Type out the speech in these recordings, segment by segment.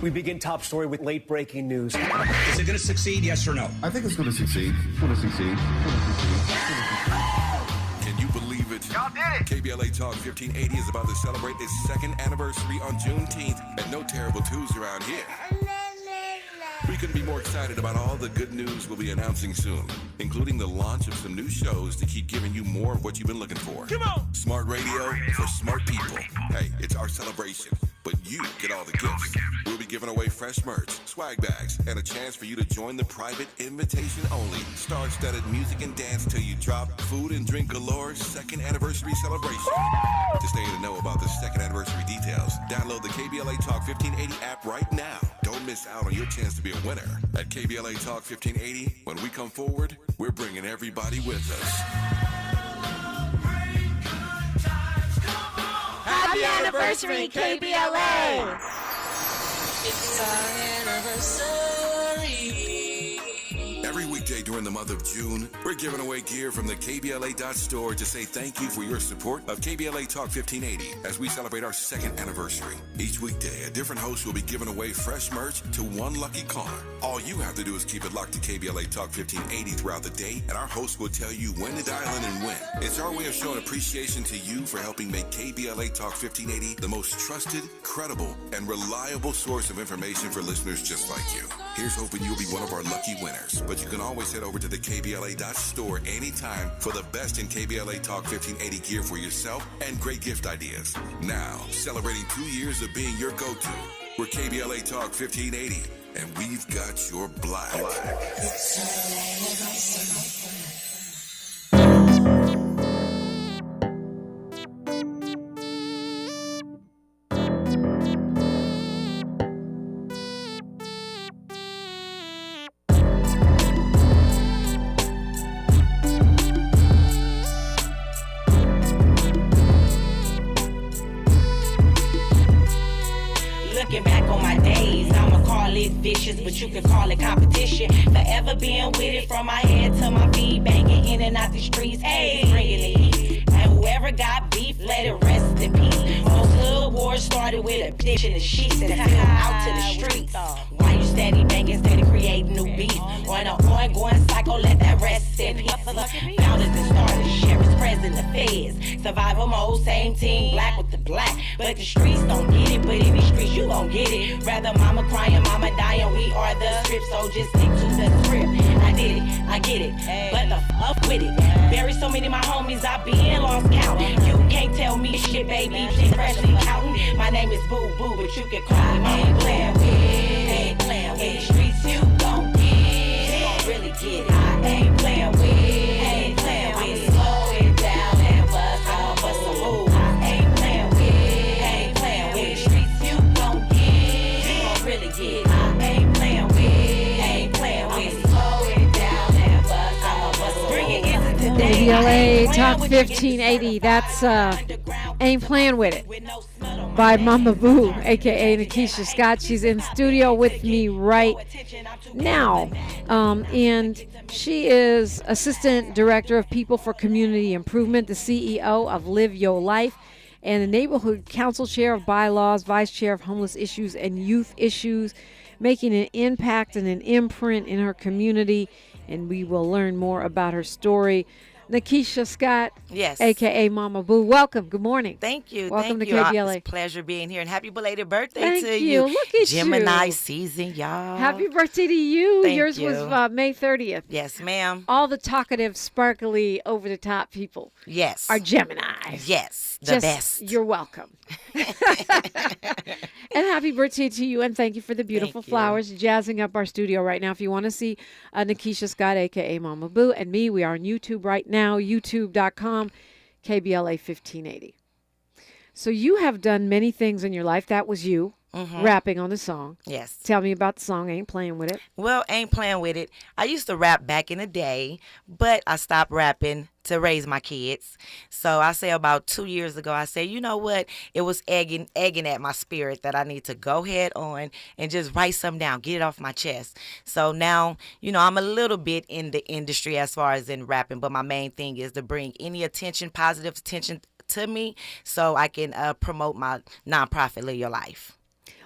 We begin top story with late breaking news. Is it going to succeed, yes or no? I think it's going to succeed. It's going to succeed. Can you believe it? Y'all did it. KBLA Talk 1580 is about to celebrate its second anniversary on Juneteenth, and no terrible twos around here. We couldn't be more excited about all the good news we'll be announcing soon, including the launch of some new shows to keep giving you more of what you've been looking for. Come on. Smart radio for smart people. Hey, it's our celebration, but you get all the gifts. We'll be giving away fresh merch, swag bags, and a chance for you to join the private invitation-only, star-studded music and dance till you drop, food and drink galore second anniversary celebration. To stay in the know about the second anniversary details, download the KBLA Talk 1580 app right now. Don't miss out on your chance to be a winner. At KBLA Talk 1580, when we come forward, we're bringing everybody with us. Happy anniversary, KBLA! It's our anniversary. Every weekday during the month of June, we're giving away gear from the KBLA.store to say thank you for your support of KBLA Talk 1580 as we celebrate our second anniversary. Each weekday, a different host will be giving away fresh merch to one lucky caller. All you have to do is keep it locked to KBLA Talk 1580 throughout the day, and our host will tell you when to dial in and when. It's our way of showing appreciation to you for helping make KBLA Talk 1580 the most trusted, credible, and reliable source of information for listeners just like you. Here's hoping you'll be one of our lucky winners. But you can always head over to the KBLA.store anytime for the best in KBLA Talk 1580 gear for yourself and great gift ideas. Now, celebrating 2 years of being your go-to, we're KBLA Talk 1580, and we've got your black. It's our anniversary. Looking back on my days, I'ma call it vicious, but you can call it competition. Forever being with it from my head to my feet, banging in and out the streets, hey, bringing the heat. And whoever got beef, let it rest in peace. Most hood wars started with a bitch in the sheets and fell out to the streets. Why you steady banging, steady creating new beef? On an ongoing cycle, let that rest in peace. Founders and starters, sheriffs, president, the feds. Survival mode, same team, black with the black. But the streets don't get it, but in the streets you gon' get it. Rather mama crying, mama dying, we are the script, so just stick to the script. I did it, I get it, but the fuck with it. Bury so many of my homies, I been lost count. You can't tell me shit, baby, just freshly counting. My name is Boo Boo, but you can call me Mama Playing with. Ain't playing with. In the streets you gon' get it. You gon' really get it. I ain't playing with. Ain't playing with it. Slow it down and bust. I'ma bust a move. I ain't playing with. Ain't playing with. In the streets you gon' get it. You gon' really get it. I ain't playing with. Ain't playing with it. Slow it down and bust. I'ma bust a move. Bring it into today. KBLA Talk 1580. That's Ain't Playing With It by Moma Boo, a.k.a. Nakiesha Scott. She's in studio with me right now. And she is Assistant Director of People for Community Improvement, the CEO of Live Your Life, and the Neighborhood Council Chair of Bylaws, Vice Chair of Homeless Issues and Youth Issues, making an impact and an imprint in her community. And we will learn more about her story. Nakeisha Scott, yes, a.k.a. Moma Boo. Welcome. Good morning. Thank you. Welcome Thank to you. KBLA. It's a pleasure being here, and happy belated birthday Thank to you. Look at Gemini you. season, y'all. Happy birthday to you. Thank Yours you. was May 30th. Yes, ma'am. All the talkative, sparkly, over-the-top people Yes. are Gemini. Yes, the Just, best. You're welcome. And happy birthday to you, and thank you for the beautiful Thank you. flowers jazzing up our studio right now. If you want to see Nakeisha Scott, a.k.a. Moma Boo, and me, we are on YouTube right now, youtube.com, KBLA 1580. So you have done many things in your life. That was you rapping on the song. Yes. Tell me about the song. Ain't Playing With It. Well, ain't playing with it. I used to rap back in the day, but I stopped rapping to raise my kids. So I say about 2 years ago, I said, you know what? It was egging at my spirit that I need to go head on and just write something down, get it off my chest. So now, you know, I'm a little bit in the industry as far as in rapping, but my main thing is to bring any attention, positive attention to me so I can promote my nonprofit, Live Your Life.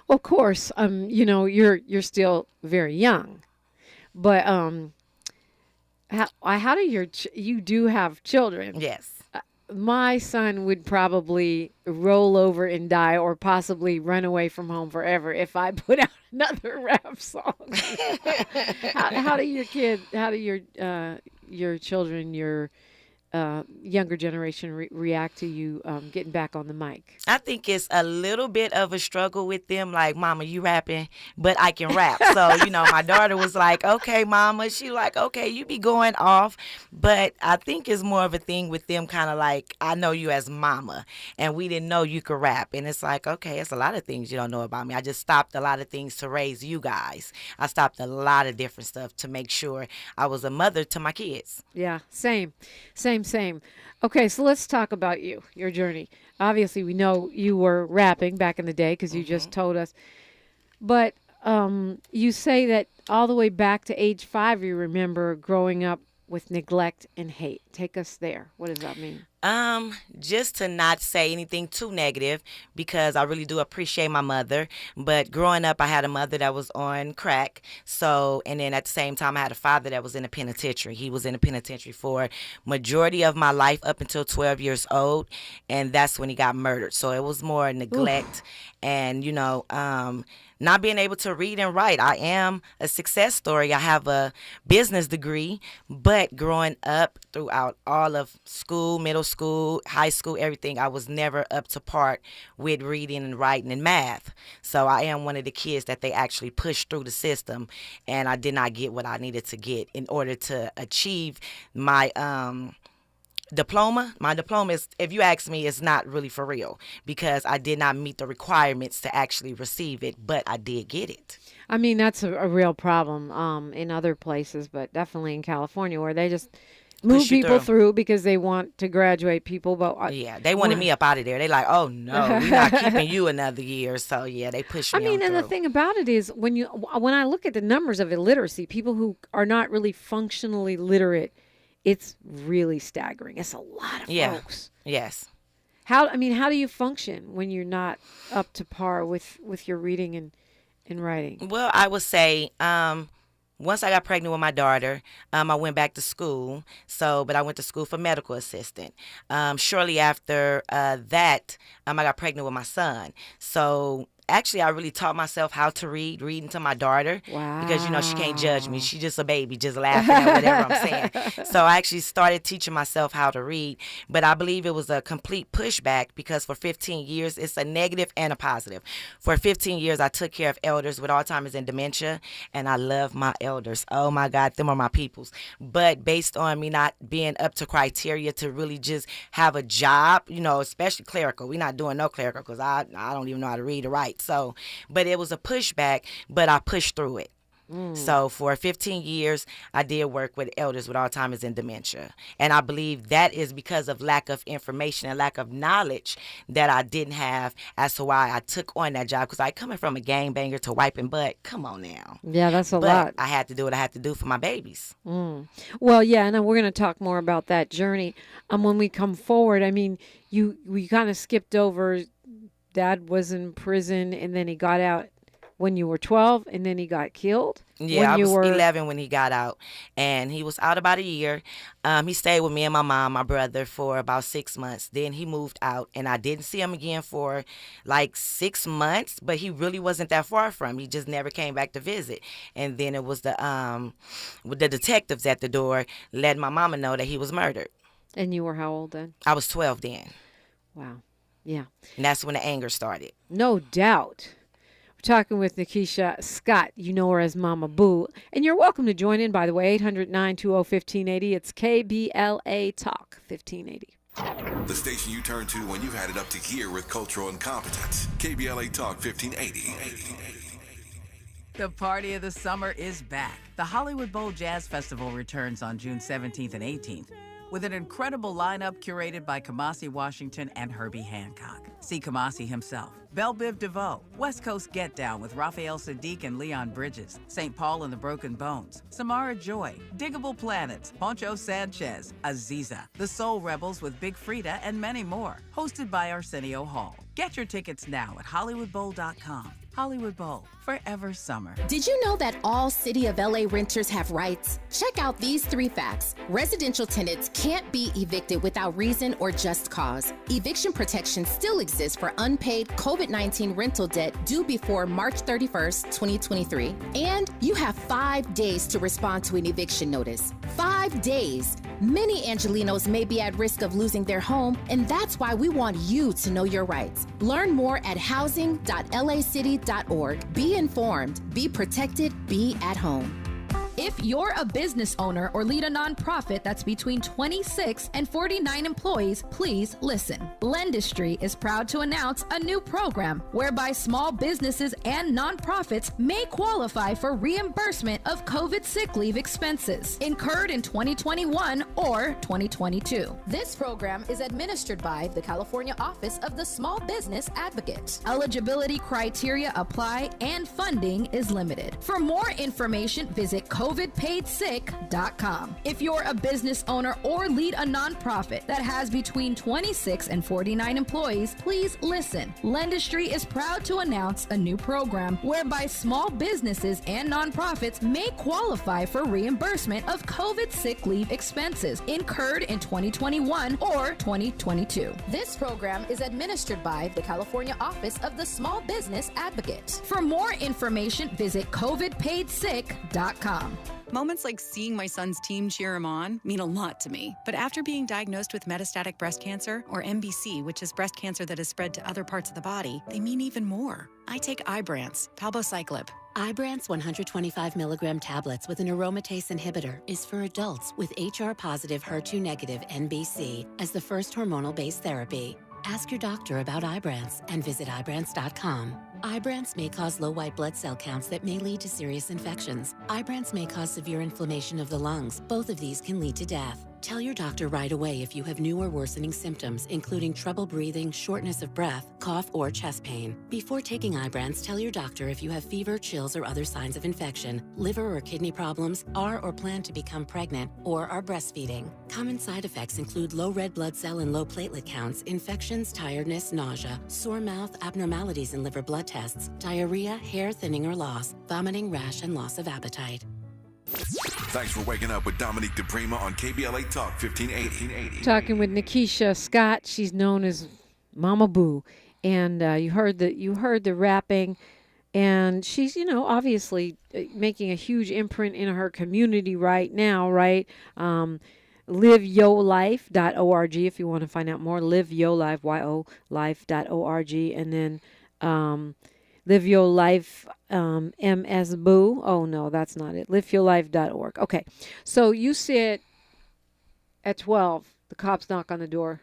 Well, of course, you're still very young, but how do you do have children? Yes. My son would probably roll over and die, or possibly run away from home forever if I put out another rap song. How do your children, your younger generation react to you getting back on the mic? I think it's a little bit of a struggle with them. Like, Mama, you rapping, but I can rap. So, my daughter was like, okay, Mama. She like, okay, you be going off. But I think it's more of a thing with them, kind of like, I know you as Mama, and we didn't know you could rap. And it's like, okay, it's a lot of things you don't know about me. I just stopped a lot of things to raise you guys. I stopped a lot of different stuff to make sure I was a mother to my kids. Yeah, same. Okay, so let's talk about your journey. Obviously, we know you were rapping back in the day because you just told us. But you say that all the way back to age 5, you remember growing up with neglect and hate. Take us there. What does that mean? Just to not say anything too negative, because I really do appreciate my mother. But growing up, I had a mother that was on crack. So, and then at the same time, I had a father that was in the penitentiary. He was in the penitentiary for majority of my life up until 12 years old. And that's when he got murdered. So it was more neglect and, not being able to read and write. I am a success story. I have a business degree, but growing up throughout all of school, middle school, high school, everything, I was never up to par with reading and writing and math. So I am one of the kids that they actually pushed through the system, and I did not get what I needed to get in order to achieve my diploma. My diploma is, if you ask me, it's not really for real because I did not meet the requirements to actually receive it, but I did get it. I mean, that's a real problem in other places, but definitely in California where they just move people through because they want to graduate people. But yeah, they wanted me up out of there. They like, oh no, we're not keeping you another year. So yeah, they pushed me. I mean, and the thing about it is when I look at the numbers of illiteracy, people who are not really functionally literate, it's really staggering. It's a lot of folks. Yes. How do you function when you're not up to par with your reading and writing? Well, I would say once I got pregnant with my daughter, I went back to school. But I went to school for medical assistant. Shortly after that, I got pregnant with my son. So actually, I really taught myself how to reading to my daughter. Wow. Because, she can't judge me. She's just a baby, just laughing at whatever I'm saying. So I actually started teaching myself how to read. But I believe it was a complete pushback because for 15 years, it's a negative and a positive. For 15 years, I took care of elders with Alzheimer's and dementia, and I love my elders. Oh, my God, them are my peoples. But based on me not being up to criteria to really just have a job, especially clerical. We're not doing no clerical because I don't even know how to read or write. So, but it was a pushback, but I pushed through it. So for 15 years, I did work with elders with Alzheimer's and dementia. And I believe that is because of lack of information and lack of knowledge that I didn't have as to why I took on that job. Because I coming from a gangbanger to wiping butt, come on now. Yeah, that's a lot. I had to do what I had to do for my babies. Well, yeah, and we're going to talk more about that journey when we come forward. I mean, we kind of skipped over Dad was in prison and then he got out when you were 12 and then he got killed? Yeah, I was 11 when he got out, and he was out about a year. He stayed with me and my mom, my brother, for about 6 months. Then he moved out, and I didn't see him again for like 6 months, but he really wasn't that far from me. He just never came back to visit. And then it was the detectives at the door let my mama know that he was murdered. And you were how old then? I was 12 then. Wow. Yeah. And that's when the anger started. No doubt. We're talking with Nakeisha Scott. You know her as Moma Boo. And you're welcome to join in, by the way, 800-920-1580. It's KBLA Talk 1580. The station you turn to when you've had it up to gear with cultural incompetence. KBLA Talk 1580. The party of the summer is back. The Hollywood Bowl Jazz Festival returns on June 17th and 18th. With an incredible lineup curated by Kamasi Washington and Herbie Hancock. See Kamasi himself, Belle Biv DeVoe, West Coast Get Down with Raphael Sadiq and Leon Bridges, St. Paul and the Broken Bones, Samara Joy, Diggable Planets, Poncho Sanchez, Aziza, The Soul Rebels with Big Frida, and many more. Hosted by Arsenio Hall. Get your tickets now at HollywoodBowl.com. Hollywood Bowl, forever summer. Did you know that all City of LA renters have rights? Check out these 3 facts. Residential tenants can't be evicted without reason or just cause. Eviction protection still exists for unpaid COVID-19 rental debt due before March 31st, 2023. And you have 5 days to respond to an eviction notice. 5 days. Many Angelinos may be at risk of losing their home, and that's why we want you to know your rights. Learn more at housing.lacity.org. Be informed, be protected, be at home. If you're a business owner or lead a nonprofit that's between 26 and 49 employees, please listen. Lendistry is proud to announce a new program whereby small businesses and nonprofits may qualify for reimbursement of COVID sick leave expenses incurred in 2021 or 2022. This program is administered by the California Office of the Small Business Advocate. Eligibility criteria apply and funding is limited. For more information, visit COVIDPaidSick.com. If you're a business owner or lead a nonprofit that has between 26 and 49 employees, please listen. Lendistry is proud to announce a new program whereby small businesses and nonprofits may qualify for reimbursement of COVID sick leave expenses incurred in 2021 or 2022. This program is administered by the California Office of the Small Business Advocate. For more information, visit COVIDPaidSick.com. Moments like seeing my son's team cheer him on mean a lot to me. But after being diagnosed with metastatic breast cancer, or MBC, which is breast cancer that has spread to other parts of the body, they mean even more. I take Ibrance, palbociclib. Ibrance 125 milligram tablets with an aromatase inhibitor is for adults with HR-positive, HER2-negative MBC as the first hormonal-based therapy. Ask your doctor about Ibrance and visit Ibrance.com. Ibrance may cause low white blood cell counts that may lead to serious infections. Ibrance may cause severe inflammation of the lungs. Both of these can lead to death. Tell your doctor right away if you have new or worsening symptoms, including trouble breathing, shortness of breath, cough, or chest pain. Before taking Ibrance, tell your doctor if you have fever, chills, or other signs of infection, liver or kidney problems, are or plan to become pregnant, or are breastfeeding. Common side effects include low red blood cell and low platelet counts, infections, tiredness, nausea, sore mouth, abnormalities in liver blood tests, diarrhea, hair thinning or loss, vomiting, rash, and loss of appetite. Thanks for waking up with Dominique DePrima on KBLA Talk 1580. Talking with Nakeisha Scott. She's known as Moma Boo, and you heard the rapping, and she's obviously making a huge imprint in her community right now, right? LiveYoLife.org if you want to find out more. LiveYoLife, YO-Life.org, and then Live Your Life, MS Boo. Oh, no, that's not it. LiveYourLife.org. Okay. So you said at 12, the cops knock on the door.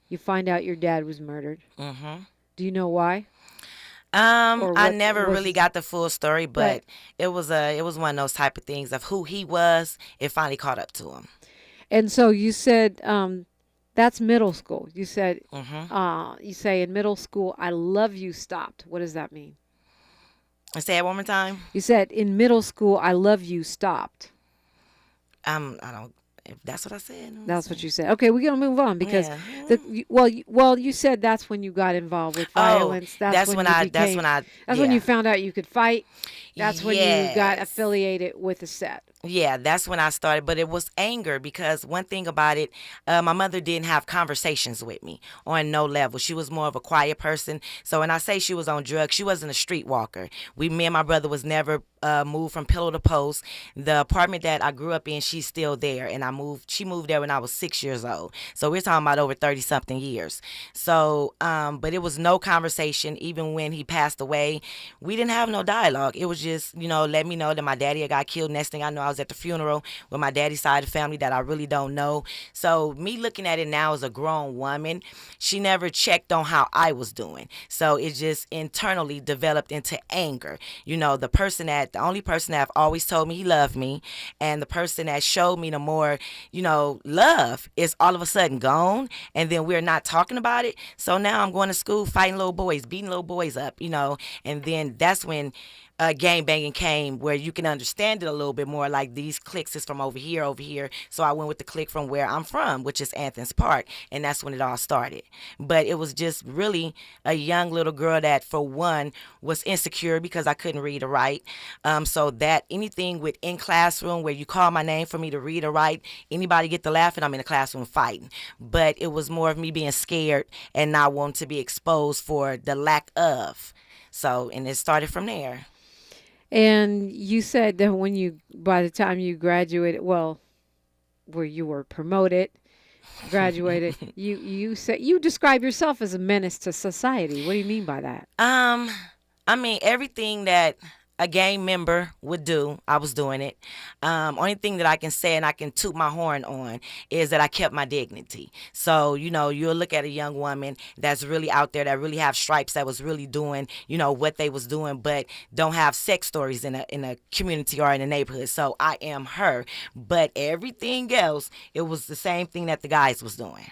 You find out your dad was murdered. Mm-hmm. Do you know why? I never really got the full story, but it was one of those type of things of who he was. It finally caught up to him. And so you said that's middle school. You said, you say in middle school, I love you stopped. What does that mean? Say it one more time. You said in middle school, I love you stopped. I don't. If that's what I said. That's what you said. Okay, we're gonna move on because you said that's when you got involved with violence. That's when you found out you could fight. That's when you got affiliated with the set. Yeah, that's when I started, but it was anger because one thing about it, my mother didn't have conversations with me on no level. She was more of a quiet person. So when I say she was on drugs, she wasn't a streetwalker. Me and my brother was never moved from pillow to post. The apartment that I grew up in, she's still there, and she moved there when I was 6 years old. So we're talking about over 30-something years. So, but it was no conversation. Even when he passed away, we didn't have no dialogue. It was just, let me know that my daddy had got killed. Next thing I know, I was at the funeral with my daddy's side of the family that I really don't know. So me looking at it now as a grown woman, she never checked on how I was doing. So it just internally developed into anger. The only person that have always told me he loved me and the person that showed me the more, love is all of a sudden gone, and then we're not talking about it. So now I'm going to school fighting little boys, beating little boys up, and then that's when gang banging came, where you can understand it a little bit more. Like, like these cliques is from over here, over here. So I went with the clique from where I'm from, which is Athens Park, and that's when it all started. But it was just really a young little girl that, for one, was insecure because I couldn't read or write. So that anything within classroom where you call my name for me to read or write, anybody get to laughing, I'm in the classroom fighting. But it was more of me being scared and not wanting to be exposed for the lack of. So, and it started from there. And you said that by the time you graduated, well, where you were promoted, graduated, you said you describe yourself as a menace to society. What do you mean by that? I mean, everything that a gang member would do, I was doing it. Only thing that I can say and I can toot my horn on is that I kept my dignity. So, you'll look at a young woman that's really out there, that really have stripes, that was really doing, what they was doing, but don't have sex stories in a community or in a neighborhood. So I am her. But everything else, it was the same thing that the guys was doing.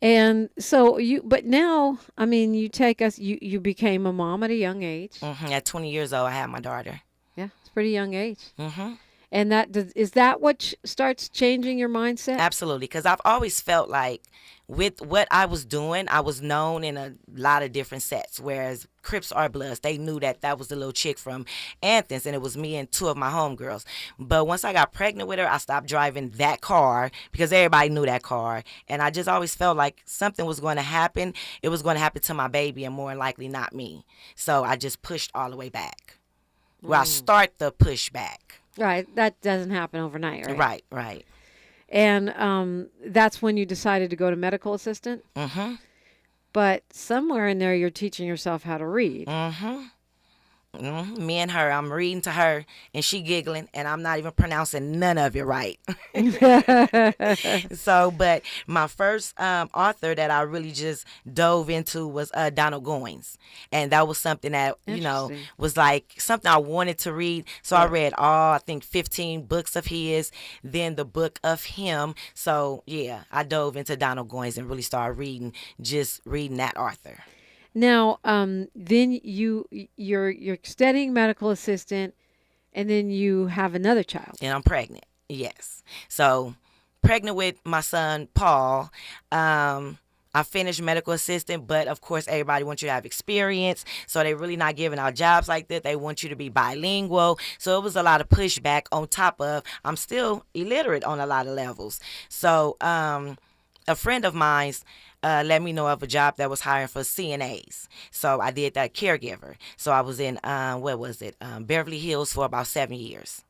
And so but now, I mean, you became a mom at a young age. At 20 years old, I had my daughter. Yeah, it's a pretty young age. And is that what starts changing your mindset? Absolutely, because I've always felt like with what I was doing, I was known in a lot of different sets, whereas Crips or Bloods, they knew that was the little chick from Athens, and it was me and two of my homegirls. But once I got pregnant with her, I stopped driving that car because everybody knew that car, and I just always felt like something was going to happen. It was going to happen to my baby, and more than likely not me. So I just pushed all the way back. Well, I start the pushback. Right, that doesn't happen overnight, right? Right. And that's when you decided to go to medical assistant? But somewhere in there, you're teaching yourself how to read. Me and her, I'm reading to her, and she giggling, and I'm not even pronouncing none of it right. So, but my first author that I really just dove into was Donald Goines, and that was something that was like something I wanted to read. So I read I think 15 books of his, then the book of him. So yeah, I dove into Donald Goines and really started reading that author. Now, then you're studying medical assistant, and then you have another child. And I'm pregnant. Yes. So pregnant with my son, Paul. I finished medical assistant, but of course everybody wants you to have experience. So they're really not giving out jobs like that. They want you to be bilingual. So it was a lot of pushback on top of I'm still illiterate on a lot of levels. So a friend of mine's let me know of a job that was hiring for CNAs. So I did that, caregiver. So I was in, Beverly Hills for about 7 years.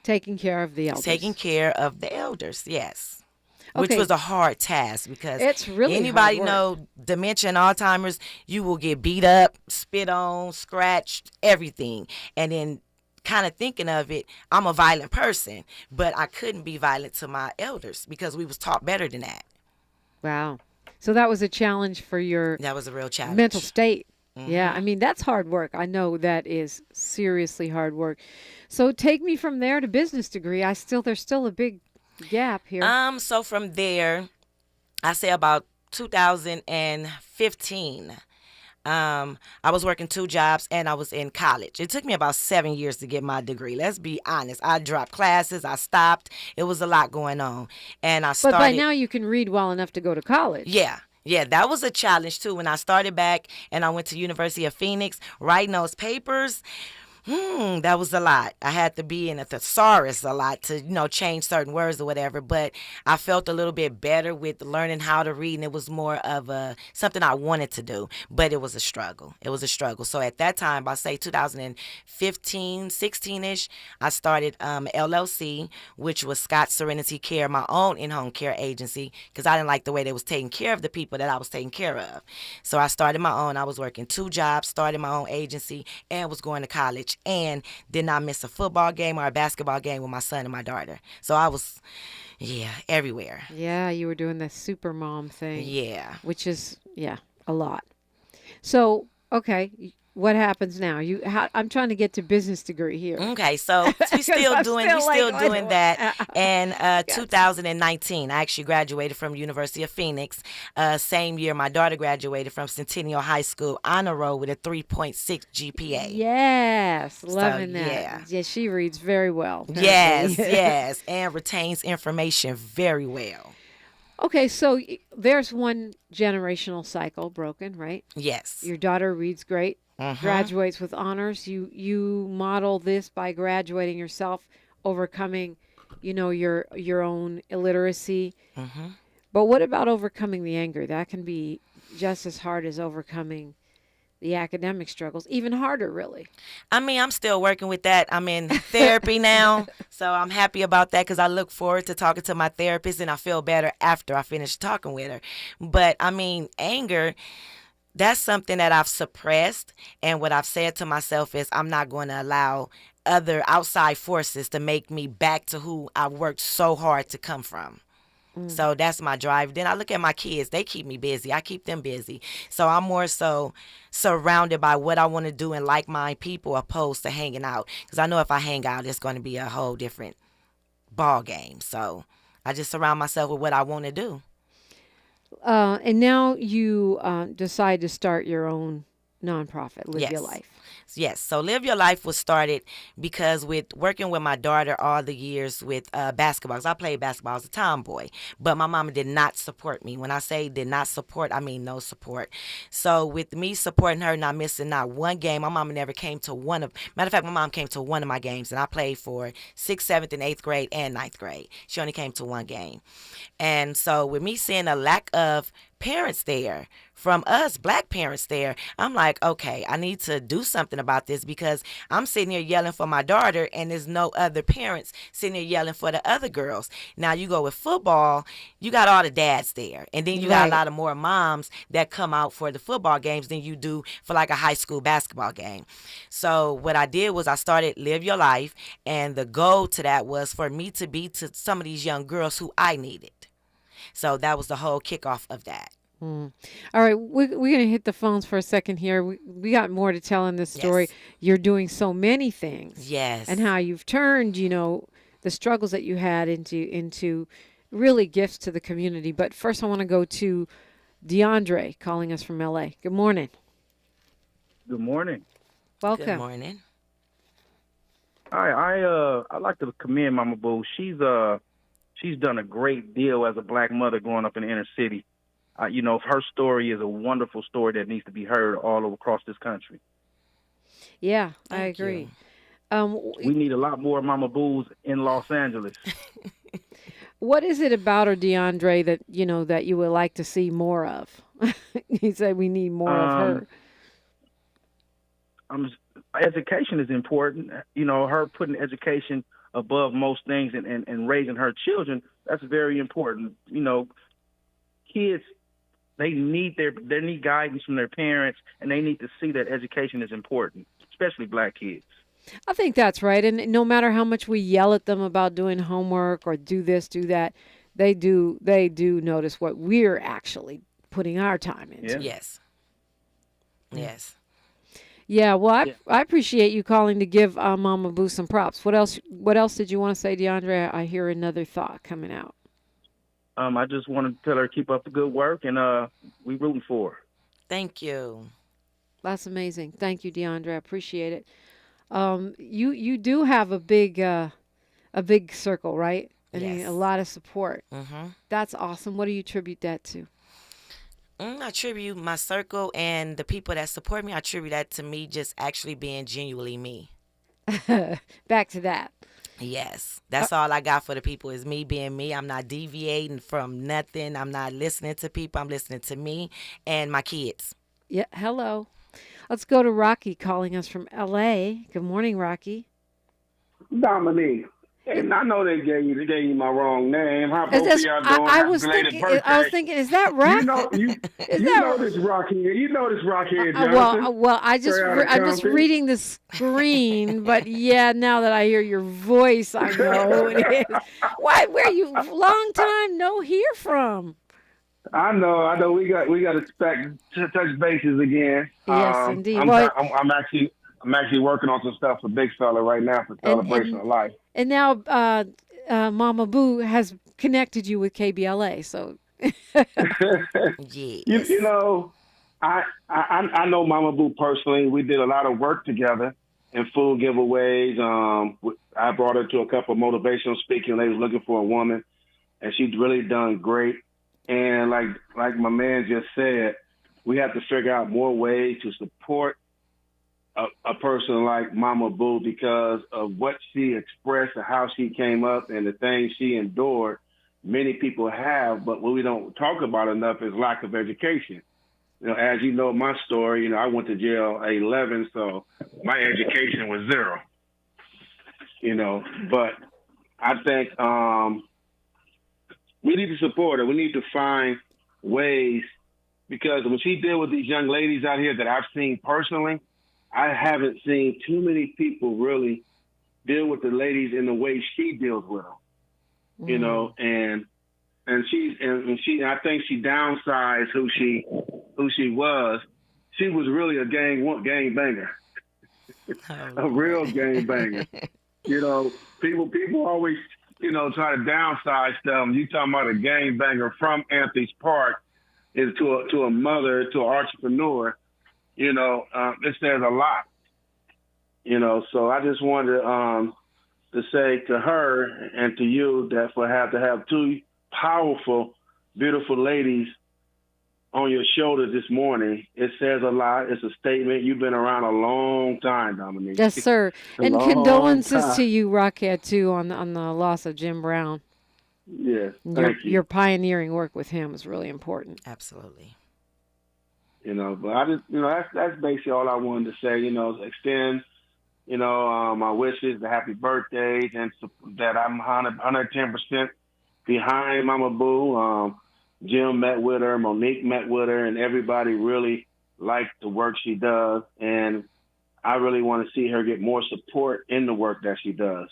Taking care of the elders. Taking care of the elders, yes. Okay. Which was a hard task because it's really anybody hard work. know dementia and Alzheimer's, you will get beat up, spit on, scratched, everything. And then kind of thinking of it, I'm a violent person, but I couldn't be violent to my elders because we was taught better than that. Wow. So that was a challenge for your That was a real challenge. mental state. Yeah, I mean, that's hard work. I know that is seriously hard work. So take me from there to business degree. There's still a big gap here. So from there, I say about 2015, I was working 2 jobs and I was in college. It took me about 7 years to get my degree. Let's be honest. I dropped classes. I stopped. It was a lot going on. And I started. But by now you can read well enough to go to college. Yeah. Yeah, that was a challenge too. When I started back and I went to University of Phoenix, writing those papers, that was a lot. I had to be in a thesaurus a lot to, change certain words or whatever. But I felt a little bit better with learning how to read, and it was more of something I wanted to do. But it was a struggle. So at that time, I say 2015, 16-ish, I started LLC, which was Scott Serenity Care, my own in-home care agency, because I didn't like the way they was taking care of the people that I was taking care of. So I started my own. I was working 2 jobs, started my own agency, and was going to college. And did not miss a football game or a basketball game with my son and my daughter. So I was, everywhere. Yeah, you were doing the super mom thing. Yeah. Which is, a lot. So, okay, what happens now? I'm trying to get to business degree here. Okay, so we still doing that. In 2019, I actually graduated from University of Phoenix. Same year, my daughter graduated from Centennial High School honor roll with a 3.6 GPA. Yes, loving that. Yeah, she reads very well. Apparently. Yes, and retains information very well. Okay, so there's one generational cycle broken, right? Yes. Your daughter reads great, graduates with honors. You model this by graduating yourself, overcoming, your own illiteracy. But what about overcoming the anger? That can be just as hard as overcoming the academic struggles, even harder, really. I mean, I'm still working with that. I'm in therapy now, so I'm happy about that because I look forward to talking to my therapist, and I feel better after I finish talking with her. But, I mean, anger, that's something that I've suppressed, and what I've said to myself is I'm not going to allow other outside forces to make me back to who I worked so hard to come from. So that's my drive. Then I look at my kids. They keep me busy. I keep them busy. So I'm more so surrounded by what I want to do and like-minded people opposed to hanging out. Because I know if I hang out, it's going to be a whole different ball game. So I just surround myself with what I want to do. And now you decide to start your own nonprofit, Live Your Life. Yes. So Live Your Life was started because with working with my daughter all the years with basketball, 'cause I played basketball as a tomboy, but my mama did not support me. When I say did not support, I mean no support. So with me supporting her, not missing not one game, my mama never came to matter of fact, my mom came to one of my games, and I played for 6th, 7th, and 8th grade and 9th grade. She only came to one game. And so with me seeing a lack of parents there, from us black parents there, I'm like, okay, I need to do something about this because I'm sitting here yelling for my daughter and there's no other parents sitting here yelling for the other girls. Now you go with football, you got all the dads there, and then you got a lot of more moms that come out for the football games than you do for like a high school basketball game. So what I did was I started Live Your Life, and the goal to that was for me to be to some of these young girls who I needed. So that was the whole kickoff of that. All right, we're going to hit the phones for a second here. We got more to tell in this story. Yes. You're doing so many things. Yes. And how you've turned, the struggles that you had into really gifts to the community. But first I want to go to DeAndre calling us from L.A. Good morning. Good morning. Welcome. Good morning. Hi, I'd like to commend Moma Boo. She's done a great deal as a black mother growing up in the inner city. Her story is a wonderful story that needs to be heard all over across this country. Yeah, I agree. We need a lot more Moma Boos in Los Angeles. What is it about her, DeAndre, that you would like to see more of? You said we need more of her. Education is important. Her putting education above most things and raising her children, that's very important. Kids, they need guidance from their parents, and they need to see that education is important, especially black kids. I think that's right. And no matter how much we yell at them about doing homework or do this, do that, they do notice what we're actually putting our time into. Yeah. Yes. Yeah, well, I appreciate you calling to give Moma Boo some props. What else did you want to say, DeAndre? I hear another thought coming out. I just want to tell her to keep up the good work, and we rooting for her. Thank you. That's amazing. Thank you, DeAndre. I appreciate it. You do have a big circle, right? I mean, a lot of support. Mm-hmm. That's awesome. What do you attribute that to? I attribute my circle and the people that support me. I attribute that to me just actually being genuinely me. Back to that. Yes. That's all I got for the people is me being me. I'm not deviating from nothing. I'm not listening to people. I'm listening to me and my kids. Yeah. Hello. Let's go to Rocky calling us from L.A. Good morning, Rocky. Dominique. And I know they gave you my wrong name. How both of y'all doing? I was thinking, is that Rocky? You know this Rockhead Johnson. Well, I'm just reading the screen, but yeah, now that I hear your voice, I know who it is. Where you? Long time no hear from. I know. We got to touch bases again. Yes, indeed. I'm actually working on some stuff for Big Fella right now for Celebration of Life. And now, Moma Boo has connected you with KBLA, so. Yes. You know, I know Moma Boo personally. We did a lot of work together in food giveaways. I brought her to a couple of motivational speaking. They was looking for a woman, and she's really done great. And like my man just said, we have to figure out more ways to support a person like Moma Boo because of what she expressed and how she came up and the things she endured. Many people have, but what we don't talk about enough is lack of education. You know, as you know, my story, you know, I went to jail at 11, so my education was zero. You know, but I think we need to support her. We need to find ways because when she deal with these young ladies out here that I've seen personally, I haven't seen too many people really deal with the ladies in the way she deals with them. You know, and she I think she downsized who she was. She was really a gang banger, a real gang banger. You know, people always, you know, try to downsize stuff. You talking about a gang banger from Anthony's Park is to a mother, to an entrepreneur. You know, it says a lot. You know, so I just wanted to say to her and to you that for to have two powerful, beautiful ladies on your shoulder this morning, it says a lot. It's a statement. You've been around a long time, Dominique. Yes, sir. And condolences to you, Rockhead, too, on the loss of Jim Brown. Yes, thank you. Your pioneering work with him is really important. Absolutely. You know, but I just, you know, that's basically all I wanted to say. You know, extend, you know, my wishes, the happy birthdays, and that I'm 110% behind Moma Boo. Jim met with her, Monique met with her, and everybody really liked the work she does. And I really want to see her get more support in the work that she does.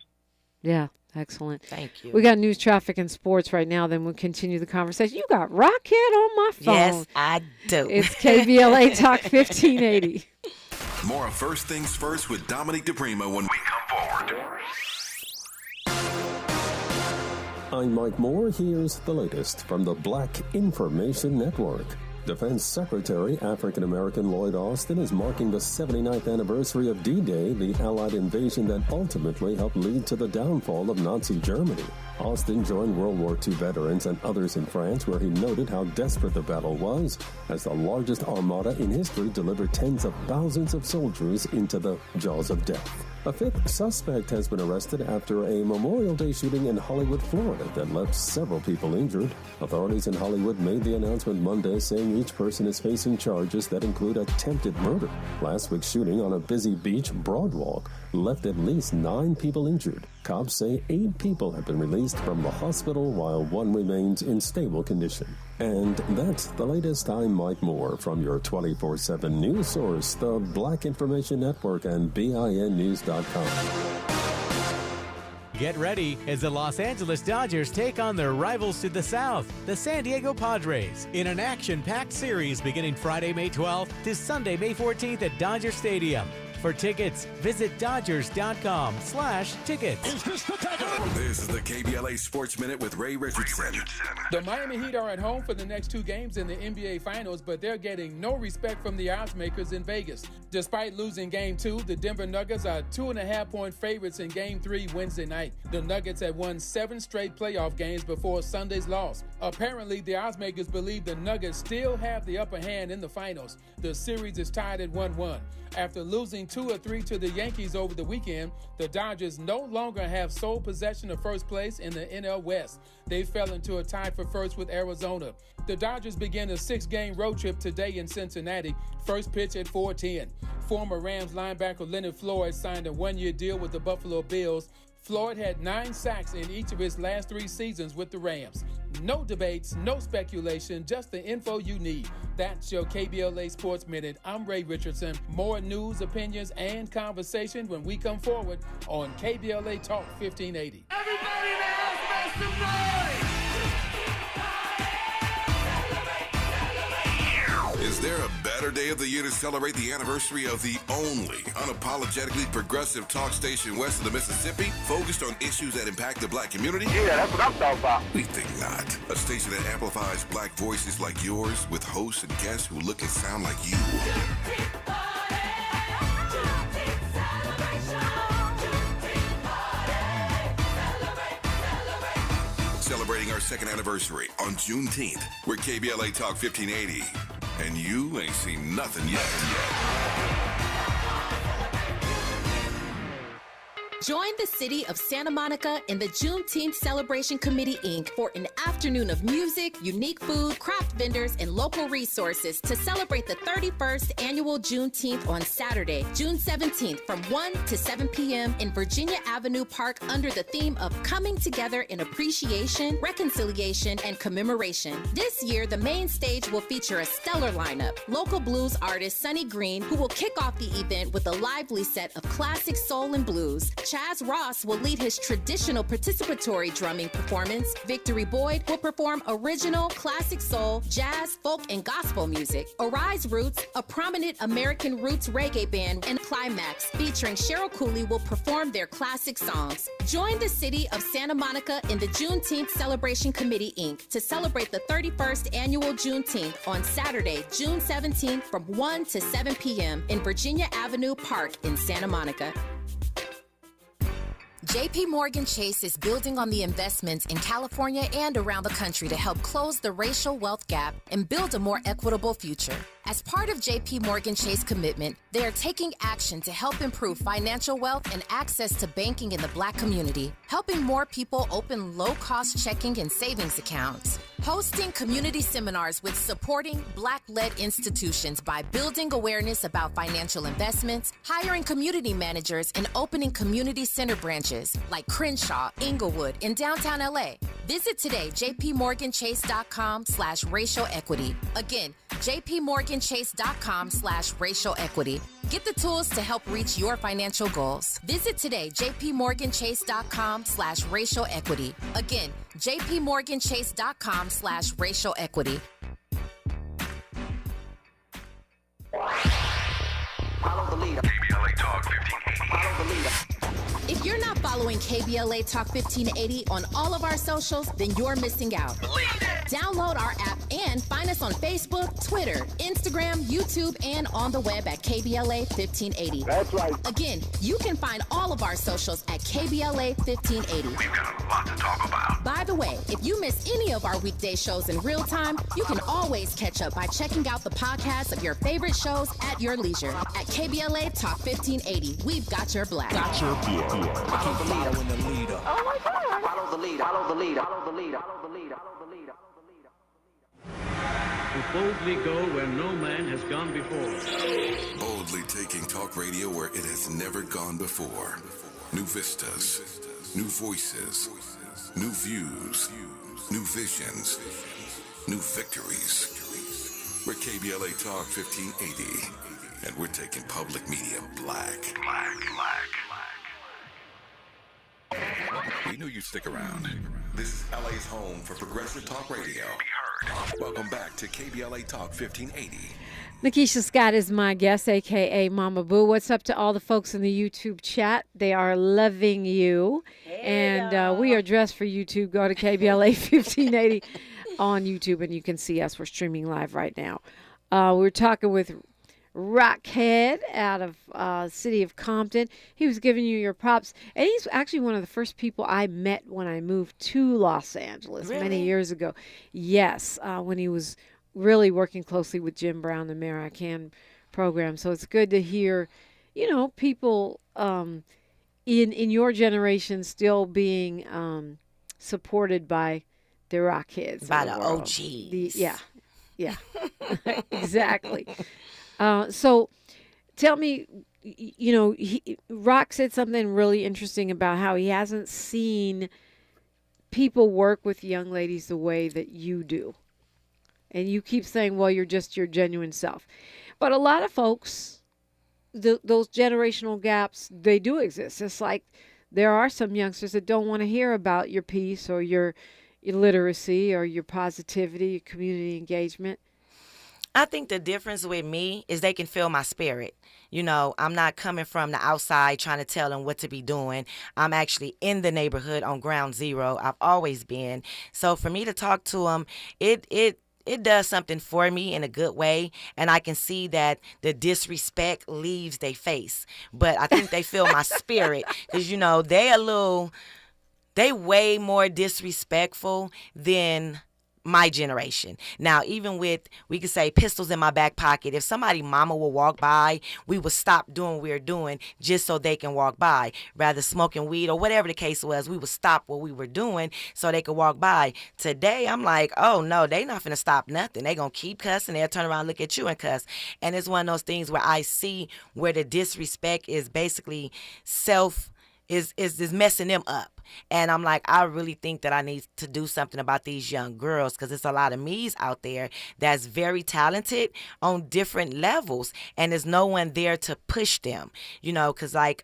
Yeah, excellent. Thank you. We got news, traffic, and sports right now. Then we'll continue the conversation. You got Rockhead on my phone. Yes, I do. It's KBLA Talk 1580. More of First Things First with Dominique DePrima when we come forward. I'm Mike Moore. Here's the latest from the Black Information Network. Defense Secretary African-American Lloyd Austin is marking the 79th anniversary of D-Day, the Allied invasion that ultimately helped lead to the downfall of Nazi Germany. Austin joined World War II veterans and others in France, where he noted how desperate the battle was, as the largest armada in history delivered tens of thousands of soldiers into the jaws of death. A fifth suspect has been arrested after a Memorial Day shooting in Hollywood, Florida that left several people injured. Authorities in Hollywood made the announcement Monday, saying each person is facing charges that include attempted murder. Last week's shooting on a busy beach boardwalk left at least 9 people injured. Cops say 8 people have been released from the hospital while 1 remains in stable condition. And that's the latest. I'm Mike Moore from your 24/7 news source, the Black Information Network and BINnews.com. Get ready as the Los Angeles Dodgers take on their rivals to the south, the San Diego Padres, in an action-packed series beginning Friday, May 12th to Sunday, May 14th at Dodger Stadium. For tickets, visit Dodgers.com/tickets. This is the KBLA Sports Minute with Ray Richardson. The Miami Heat are at home for the next 2 games in the NBA Finals, but they're getting no respect from the odds makers in Vegas. Despite losing Game 2, the Denver Nuggets are 2.5-point favorites in Game 3 Wednesday night. The Nuggets had won 7 straight playoff games before Sunday's loss. Apparently, the odds makers believe the Nuggets still have the upper hand in the finals. The series is tied at 1-1. After losing 2 or 3 to the Yankees over the weekend, the Dodgers no longer have sole possession of first place in the NL West. They fell into a tie for first with Arizona. The Dodgers begin a 6-game road trip today in Cincinnati, first pitch at 4:10. Former Rams linebacker Leonard Floyd signed a 1-year deal with the Buffalo Bills. Floyd had 9 sacks in each of his last 3 seasons with the Rams. No debates, no speculation, just the info you need. That's your KBLA Sports Minute. I'm Ray Richardson. More news, opinions, and conversation when we come forward on KBLA Talk 1580. Everybody in the house, make some noise! there a better day of the year to celebrate the anniversary of the only unapologetically progressive talk station west of the Mississippi, focused on issues that impact the black community? Yeah, that's what I'm talking about. We think not. A station that amplifies black voices like yours with hosts and guests who look and sound like you. Celebrating our second anniversary on Juneteenth. We're KBLA Talk 1580. And you ain't seen nothing yet. Join the City of Santa Monica and the Juneteenth Celebration Committee, Inc. for an afternoon of music, unique food, craft vendors, and local resources to celebrate the 31st annual Juneteenth on Saturday, June 17th from 1 to 7 p.m. in Virginia Avenue Park under the theme of Coming Together in Appreciation, Reconciliation, and Commemoration. This year, the main stage will feature a stellar lineup. Local blues artist Sonny Green, who will kick off the event with a lively set of classic soul and blues. Chaz Ross will lead his traditional participatory drumming performance. Victory Boyd will perform original, classic soul, jazz, folk, and gospel music. Arise Roots, a prominent American roots reggae band, and Climax, featuring Cheryl Cooley, will perform their classic songs. Join the City of Santa Monica in the Juneteenth Celebration Committee, Inc. to celebrate the 31st annual Juneteenth on Saturday, June 17th from 1 to 7 p.m. in Virginia Avenue Park in Santa Monica. JP Morgan Chase is building on the investments in California and around the country to help close the racial wealth gap and build a more equitable future. As part of JP Morgan Chase commitment, they are taking action to help improve financial wealth and access to banking in the Black community, helping more people open low-cost checking and savings accounts, hosting community seminars with supporting Black-led institutions by building awareness about financial investments, hiring community managers, and opening community center branches like Crenshaw, Inglewood, and downtown L.A. Visit today, jpmorganchase.com/racial equity. Again, jpmorganchase.com/racial equity. Get the tools to help reach your financial goals. Visit today, jpmorganchase.com/racial equity. Again, jpmorganchase.com/racial equity. Follow the leader. KBLA Talk 1580. Follow the leader. If you're not following KBLA Talk 1580 on all of our socials, then you're missing out. Download our app and find us on Facebook, Twitter, Instagram, YouTube, and on the web at KBLA 1580. That's right. Again, you can find all of our socials at KBLA 1580. We've got a lot to talk about. By the way, if you miss any of our weekday shows in real time, you can always catch up by checking out the podcast of your favorite shows at your leisure. At KBLA Talk 1580, we've got your black. Got your black. Follow the leader. Oh my God. Follow the leader. Follow the leader. Follow the leader. Follow the leader. Follow the leader. Who boldly go where no man has gone before. Boldly taking talk radio where it has never gone before. New vistas, new voices, new views, new visions, new victories. We're KBLA Talk 1580, and we're taking public media black. We knew you'd stick around. This is LA's home for progressive talk radio. Welcome back to KBLA Talk 1580. Nakeisha Scott is my guest, a.k.a. Moma Boo. What's up to all the folks in the YouTube chat? They are loving you. And we are dressed for YouTube. Go to KBLA 1580 on YouTube, and you can see us. We're streaming live right now. We're talking with Rockhead out of city of Compton. He was giving you your props. And he's actually one of the first people I met when I moved to Los Angeles many years ago. Yes, when he was really working closely with Jim Brown, the Mayor I Can program. So it's good to hear, you know, people in your generation still being supported by the Rockheads. By the OGs. Yeah, exactly. So tell me, you know, Rock said something really interesting about how he hasn't seen people work with young ladies the way that you do. And you keep saying, well, you're just your genuine self. But a lot of folks, those generational gaps, they do exist. It's like there are some youngsters that don't want to hear about your peace or your literacy or your positivity, your community engagement. I think the difference with me is they can feel my spirit. You know, I'm not coming from the outside trying to tell them what to be doing. I'm actually in the neighborhood on ground zero. I've always been. So for me to talk to them, it does something for me in a good way, and I can see that the disrespect leaves their face. But I think they feel my spirit because, you know, they way more disrespectful than my generation. Now, even with, we could say, pistols in my back pocket, if somebody mama will walk by, we would stop doing what we're doing just so they can walk by. Rather smoking weed or whatever the case was, we would stop what we were doing so they could walk by. Today, I'm like, oh no, they not finna stop nothing. They gonna keep cussing. They'll turn around and look at you and cuss. And it's one of those things where I see where the disrespect is basically is messing them up. And I'm like, I really think that I need to do something about these young girls because there's a lot of me's out there that's very talented on different levels, and there's no one there to push them, you know, because like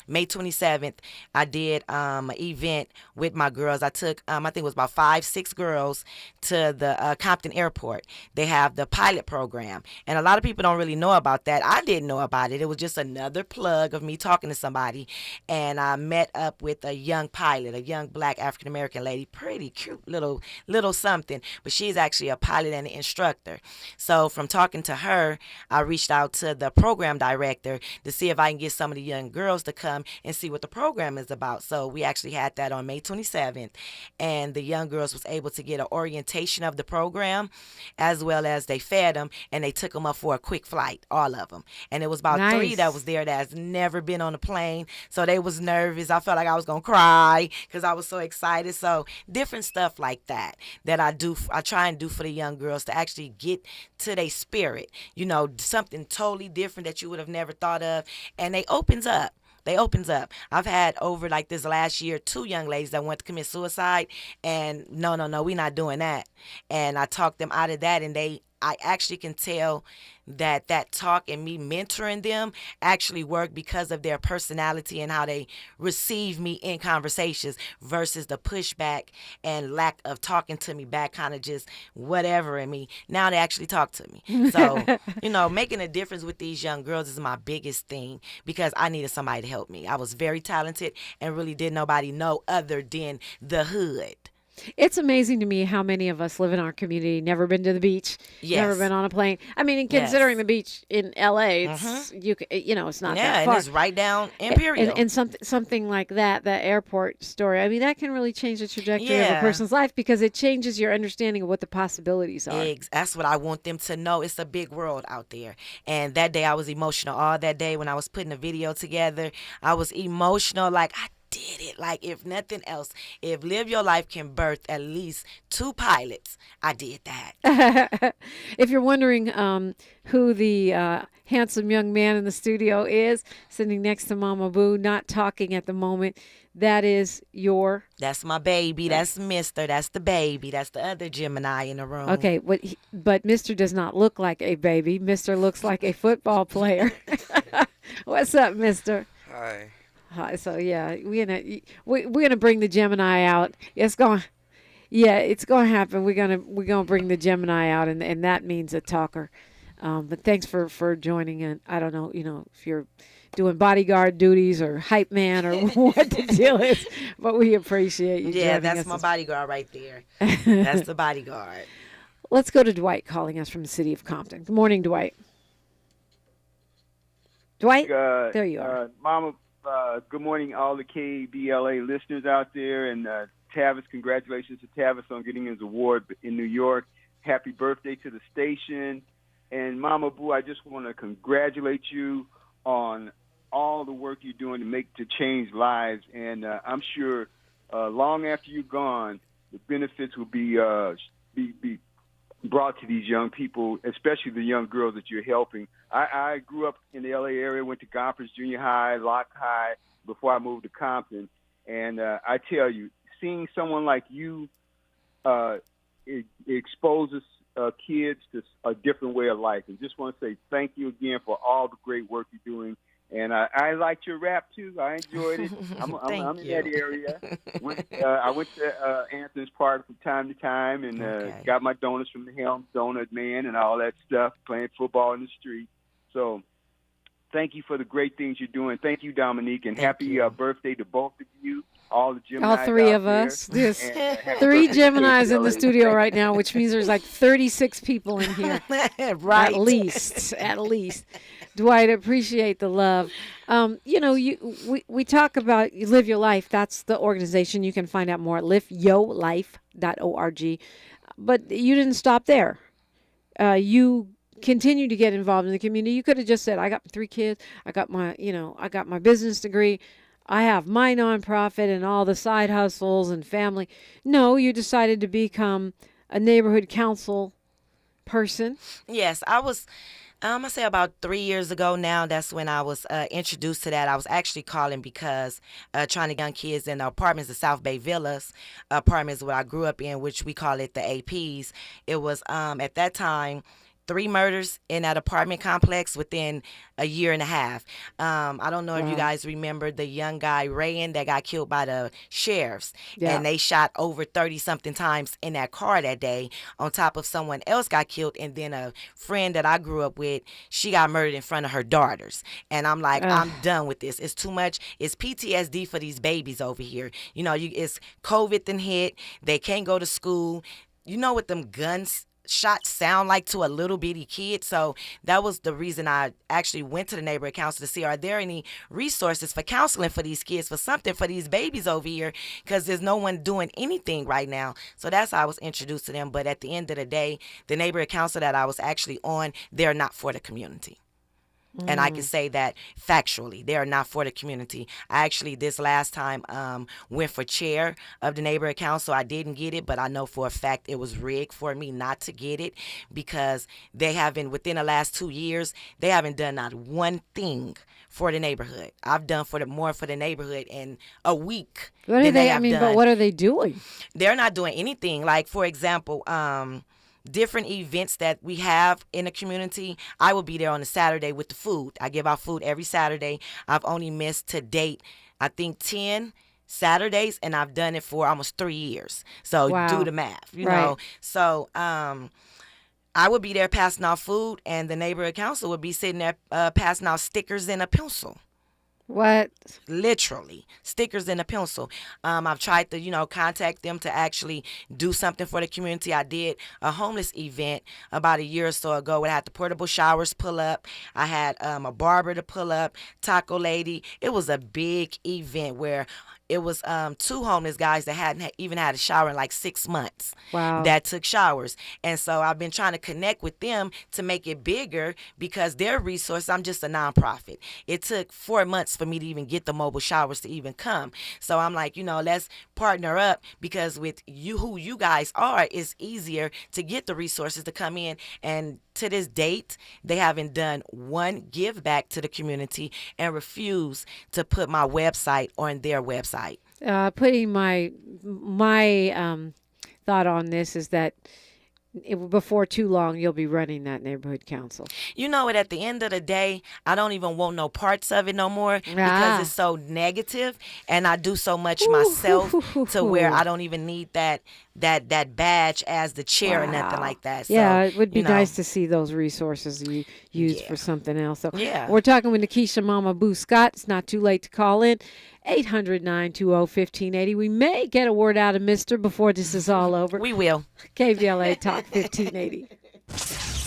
May 27th, I did an event with my girls. I took, I think it was about 5-6 girls to the Compton Airport. They have the pilot program, and a lot of people don't really know about that. I didn't know about it. It was just another plug of me talking to somebody, and I met up with a young pilot, a young black African-American lady, pretty cute little something, but she's actually a pilot and an instructor. So from talking to her, I reached out to the program director to see if I can get some of the young girls to come and see what the program is about. So we actually had that on May 27th, and the young girls was able to get an orientation of the program, as well as they fed them, and they took them up for a quick flight, all of them. And it was about 3 that was there that's never been on a plane, so they was nervous. I felt like I was going to cry because I was so excited. So different stuff like that I try and do for the young girls to actually get to their spirit, you know, something totally different that you would have never thought of, and they opens up. I've had over like this last year 2 young ladies that went to commit suicide, and no, we're not doing that. And I talked them out of that, and I actually can tell that talk and me mentoring them actually worked because of their personality and how they receive me in conversations versus the pushback and lack of talking to me back, kind of just whatever in me. Now they actually talk to me. So, you know, making a difference with these young girls is my biggest thing because I needed somebody to help me. I was very talented and really didn't nobody know other than the hood. It's amazing to me how many of us live in our community, never been to the beach, never been on a plane. I mean, considering the beach in L.A., it's it's not that far. And it's right down Imperial. And something like that airport story, I mean, that can really change the trajectory of a person's life because it changes your understanding of what the possibilities are. That's what I want them to know. It's a big world out there. And that day I was emotional. All that day when I was putting the video together, I was emotional. Like, I did it. Like, if nothing else, if Live Your Life can birth at least 2 pilots, I did that. If you're wondering who the handsome young man in the studio is, sitting next to Moma Boo, not talking at the moment, that's my baby. That's Mr. That's the baby. That's the other Gemini in the room. Okay, but Mr. does not look like a baby. Mr. looks like a football player. What's up, Mr.? Hi. Hi. So yeah, we're gonna bring the Gemini out. It's gonna happen. We're gonna bring the Gemini out, and that means a talker. But thanks for joining in. I don't know, if you're doing bodyguard duties or hype man or what the deal is, but we appreciate you. Yeah, that's my bodyguard right there. That's the bodyguard. Let's go to Dwight calling us from the city of Compton. Good morning, Dwight. Dwight, there you are. Mama. Good morning, all the KBLA listeners out there. And Tavis, congratulations to Tavis on getting his award in New York. Happy birthday to the station. And Mama Boo, I just want to congratulate you on all the work you're doing to change lives. And I'm sure long after you're gone, the benefits will be brought to these young people, especially the young girls that you're helping. I grew up in the L.A. area, went to Gompers Junior High, Locke High, before I moved to Compton. And I tell you, seeing someone like you it exposes kids to a different way of life. And just want to say thank you again for all the great work you're doing. And I liked your rap, too. I enjoyed it. I'm in that area. I went to Athens Park from time to time and got my donuts from the Helmed Donut Man and all that stuff, playing football in the street. So thank you for the great things you're doing. Thank you, Dominique, and happy birthday to both of you. All the Geminis. All three of us. There's 3 Geminis in the studio right now, which means there's like 36 people in here. Right. At least. Dwight, appreciate the love. We talk about Live Your Life. That's the organization. You can find out more at liveyolife.org. But you didn't stop there. You continue to get involved in the community. You could have just said, I got 3 kids. I got my business degree. I have my nonprofit and all the side hustles and family. No, you decided to become a neighborhood council person. Yes, I was, I say about 3 years ago now, that's when I was introduced to that. I was actually calling because trying to get young kids in the apartments, the South Bay Villas apartments, what I grew up in, which we call it the APs. It was at that time 3 murders in that apartment complex within a year and a half. I don't know if you guys remember the young guy, Rayan, that got killed by the sheriffs. Yeah. And they shot over 30-something times in that car that day. On top of someone else got killed. And then a friend that I grew up with, she got murdered in front of her daughters. And I'm like, I'm done with this. It's too much. It's PTSD for these babies over here. It's COVID then hit. They can't go to school. You know what them guns shots sound like to a little bitty kid. So that was the reason I actually went to the neighborhood council to see, are there any resources for counseling for these kids, for something for these babies over here, because there's no one doing anything right now. So that's how I was introduced to them. But at the end of the day, the neighborhood council that I was actually on, they're not for the community. And I can say that factually, they are not for the community. I actually, this last time, went for chair of the neighborhood council. I didn't get it, but I know for a fact it was rigged for me not to get it, because they haven't, within the last 2 years, they haven't done not one thing for the neighborhood. I've done more for the neighborhood in a week. What are but what are they doing? They're not doing anything. Like, for example, different events that we have in the community, I will be there on a Saturday with the food. I give out food every Saturday. I've only missed to date, I think, 10 Saturdays, and I've done it for almost 3 years. So do the math, you know. So I would be there passing out food, and the neighborhood council would be sitting there passing out stickers and a pencil. What? Literally, stickers and a pencil. I've tried to, contact them to actually do something for the community. I did a homeless event about a year or so ago where I had the portable showers pull up. I had a barber to pull up, taco lady. It was a big event where it was 2 homeless guys that hadn't even had a shower in like 6 months. Wow. That took showers. And so I've been trying to connect with them to make it bigger, because their resource, I'm just a nonprofit. It took 4 months for me to even get the mobile showers to even come. So I'm like, let's partner up, because with who you guys are, it's easier to get the resources to come in. And to this date, they haven't done one give back to the community and refuse to put my website on their website. Putting my thought on this is that before too long, you'll be running that neighborhood council. You know what? At the end of the day, I don't even want no parts of it no more, because it's so negative, and I do so much myself to where I don't even need that badge as the chair or nothing like that. So, yeah, it would be nice to see those resources you used for something else. So we're talking with Nakiesha Moma Boo Scott. It's not too late to call in. 800-920-1580. We may get a word out of Mister before this is all over. We will. KBLA Talk 1580.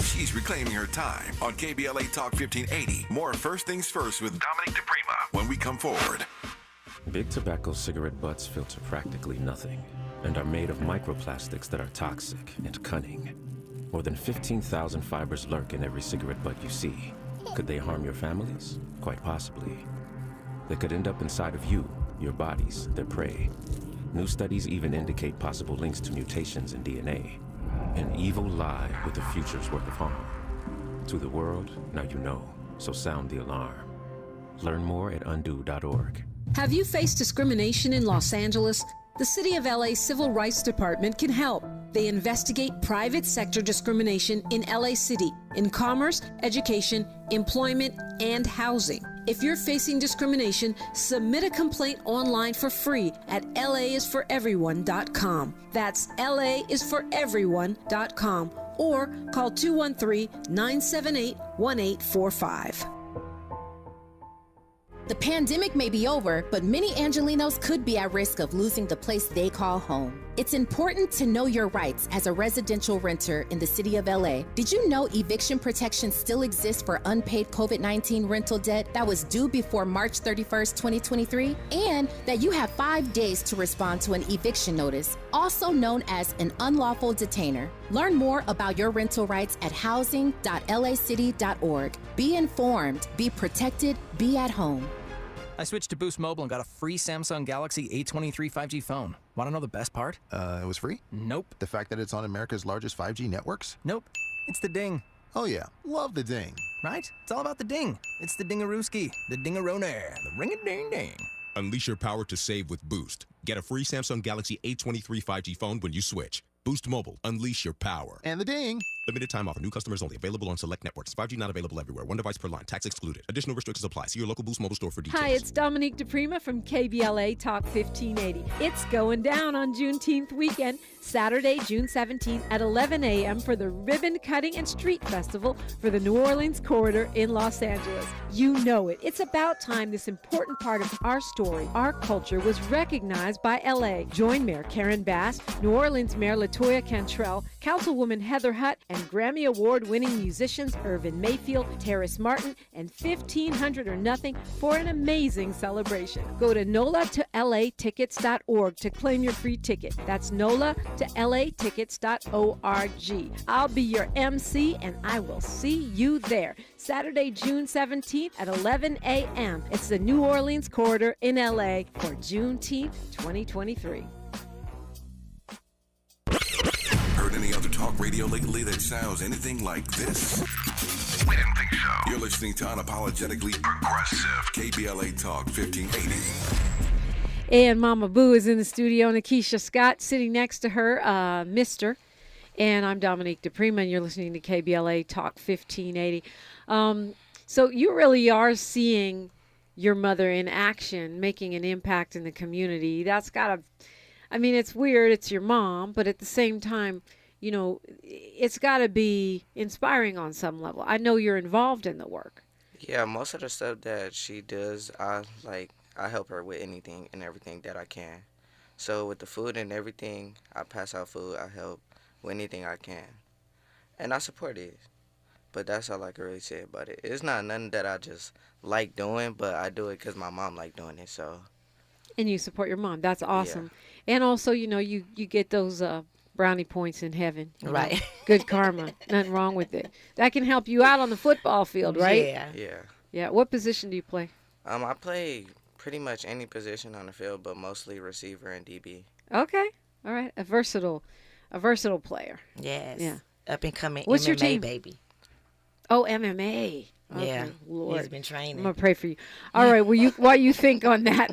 She's reclaiming her time on KBLA Talk 1580. More First Things First with Dominique DePrima when we come forward. Big tobacco cigarette butts filter practically nothing and are made of microplastics that are toxic and cunning. More than 15,000 fibers lurk in every cigarette butt you see. Could they harm your families? Quite possibly. They could end up inside of you, your bodies, their prey. New studies even indicate possible links to mutations in DNA. An evil lie with a future's worth of harm. To the world, now you know, so sound the alarm. Learn more at undo.org. Have you faced discrimination in Los Angeles? The City of LA Civil Rights Department can help. They investigate private sector discrimination in LA City, in commerce, education, employment, and housing. If you're facing discrimination, submit a complaint online for free at laisforeveryone.com. That's laisforeveryone.com or call 213-978-1845. The pandemic may be over, but many Angelinos could be at risk of losing the place they call home. It's important to know your rights as a residential renter in the city of LA. Did you know eviction protection still exists for unpaid COVID-19 rental debt that was due before March 31st, 2023? And that you have 5 days to respond to an eviction notice, also known as an unlawful detainer. Learn more about your rental rights at housing.lacity.org. Be informed, be protected, be at home. I switched to Boost Mobile and got a free Samsung Galaxy A23 5G phone. Want to know the best part? It was free? Nope. The fact that it's on America's largest 5G networks? Nope. It's the ding. Oh yeah, love the ding. Right? It's all about the ding. It's the dingarooski, the dingarone, the ring-a-ding-ding. Unleash your power to save with Boost. Get a free Samsung Galaxy A23 5G phone when you switch. Boost Mobile. Unleash your power. And the ding. Limited time offer. New customers only. Available on select networks. 5G not available everywhere. One device per line. Tax excluded. Additional restrictions apply. See your local Boost Mobile store for details. Hi, it's Dominique DePrima from KBLA Talk 1580. It's going down on Juneteenth weekend, Saturday, June 17th at 11 a.m. for the Ribbon Cutting and Street Festival for the New Orleans corridor in Los Angeles. You know it. It's about time this important part of our story, our culture, was recognized by LA. Join Mayor Karen Bass, New Orleans Mayor LaToya Cantrell, Councilwoman Heather Hutt, and Grammy Award-winning musicians Irvin Mayfield, Terrace Martin, and 1,500 or nothing for an amazing celebration. Go to NOLA2LAtickets.org to claim your free ticket. That's NOLA2LAtickets.org. I'll be your MC, and I will see you there. Saturday, June 17th at 11 a.m. It's the New Orleans corridor in LA for Juneteenth 2023. Heard any other talk radio lately that sounds anything like this? We didn't think so. You're listening to Unapologetically Progressive, KBLA Talk 1580. And Moma Boo is in the studio. Nakeisha Scott sitting next to her, Mr. And I'm Dominique DePrima, and you're listening to KBLA Talk 1580. So you really are seeing your mother in action, making an impact in the community. That's got to, I mean, it's weird. It's your mom, but at the same time, you know, it's got to be inspiring on some level. I know you're involved in the work. Yeah, most of the stuff that she does, I help her with anything and everything that I can. So with the food and everything, I pass out food. I help with anything I can. And I support it. But that's all I can really say about it. It's not nothing that I just like doing, but I do it because my mom like doing it, so. And you support your mom. That's awesome. Yeah. And also, you know, you get those brownie points in heaven. Right. Know? Good karma. Nothing wrong with it. That can help you out on the football field, right? Yeah. Yeah. What position do you play? I play pretty much any position on the field, but mostly receiver and DB. Okay. All right. A versatile player. Yes. Yeah. Up and coming What's MMA your team? baby. Oh, MMA. Okay, Yeah. Lord. He's been training. I'm going to pray for you. All right. Well, what you think on that?